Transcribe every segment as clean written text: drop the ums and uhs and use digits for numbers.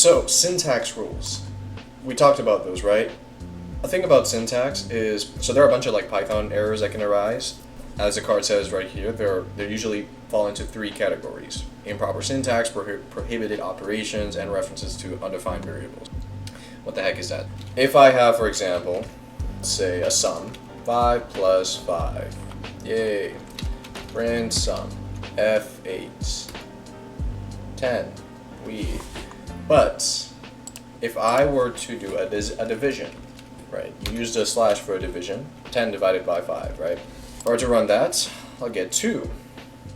So, syntax rules. We talked about those, right? The thing about syntax is, so there are a bunch of like Python errors that can arise. As the card says right here, they usually fall into three categories: improper syntax, prohibited operations, and references to undefined variables. What the heck is that? If I have, for example, say a sum, 5 plus 5, yay, print sum, F8, 10, but if I were to do a division, right, you use the slash for a division, 10 divided by 5, right? If I were to run that, I'll get 2,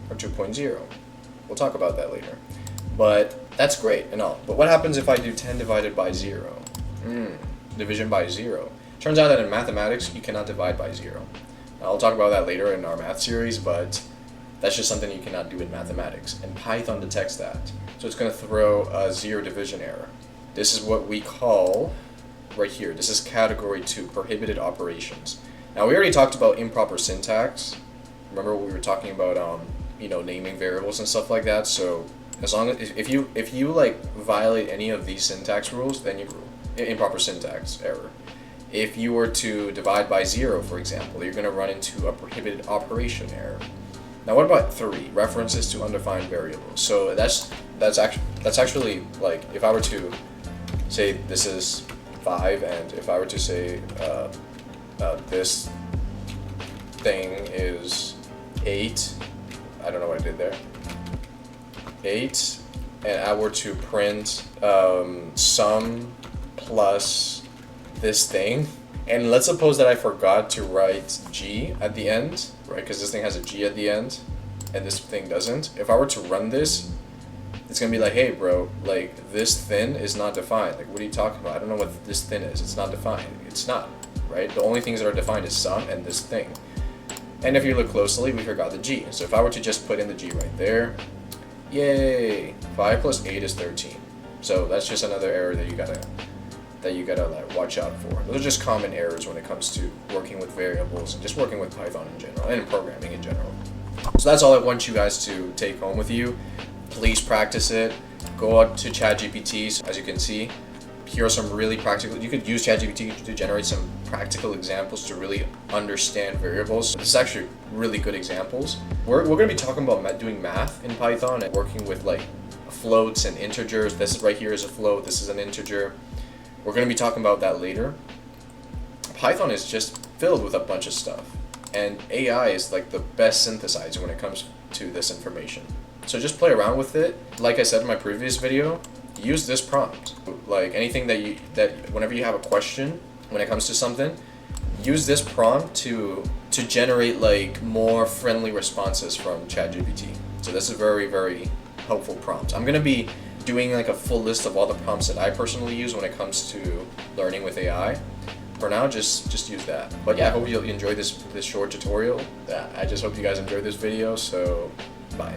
or 2.0. We'll talk about that later. But that's great and all. But what happens if I do 10 divided by 0? Division by 0. Turns out that in mathematics, you cannot divide by 0. Now, I'll talk about that later in our math series, but that's just something you cannot do in mathematics. And Python detects that. So it's going to throw a 0 division error. This is what we call, right here, this is category 2, prohibited operations. Now, we already talked about improper syntax. Remember we were talking about, naming variables and stuff like that. So as long as, if you like violate any of these syntax rules, then you improper syntax error. If you were to divide by 0, for example, you're going to run into a prohibited operation error. Now, what about 3? References to undefined variables. So that's actually like, if I were to say this is 5, and if I were to say this thing is 8, I don't know what I did there, 8, and I were to print sum plus this thing, and let's suppose that I forgot to write G at the end, right, because this thing has a G at the end and this thing doesn't. If I were to run this, it's gonna be like, hey bro, like this thin is not defined. Like, what are you talking about? I don't know what this thin is. It's not defined. It's not, right? The only things that are defined is sum and this thing. And if you look closely, we forgot the G. So if I were to just put in the G right there, yay, 5 plus 8 is 13. So that's just another error that you gotta like watch out for. Those are just common errors when it comes to working with variables and just working with Python in general and programming in general. So that's all I want you guys to take home with you. Please practice it. Go out to ChatGPT. As you can see, here are some really practical, you could use ChatGPT to generate some practical examples to really understand variables. This is actually really good examples. We're going to be talking about doing math in Python and working with like floats and integers. This right here is a float. This is an integer. We're going to be talking about that later. Python is just filled with a bunch of stuff, and AI is like the best synthesizer when it comes to this information. So just play around with it. Like I said in my previous video, use this prompt. Like anything that whenever you have a question when it comes to something, use this prompt to generate like more friendly responses from ChatGPT. So this is a very, very helpful prompt. I'm going to be doing like a full list of all the prompts that I personally use when it comes to learning with AI. For now, just use that. But yeah, I hope you enjoy this short tutorial. I just hope you guys enjoyed this video, so bye.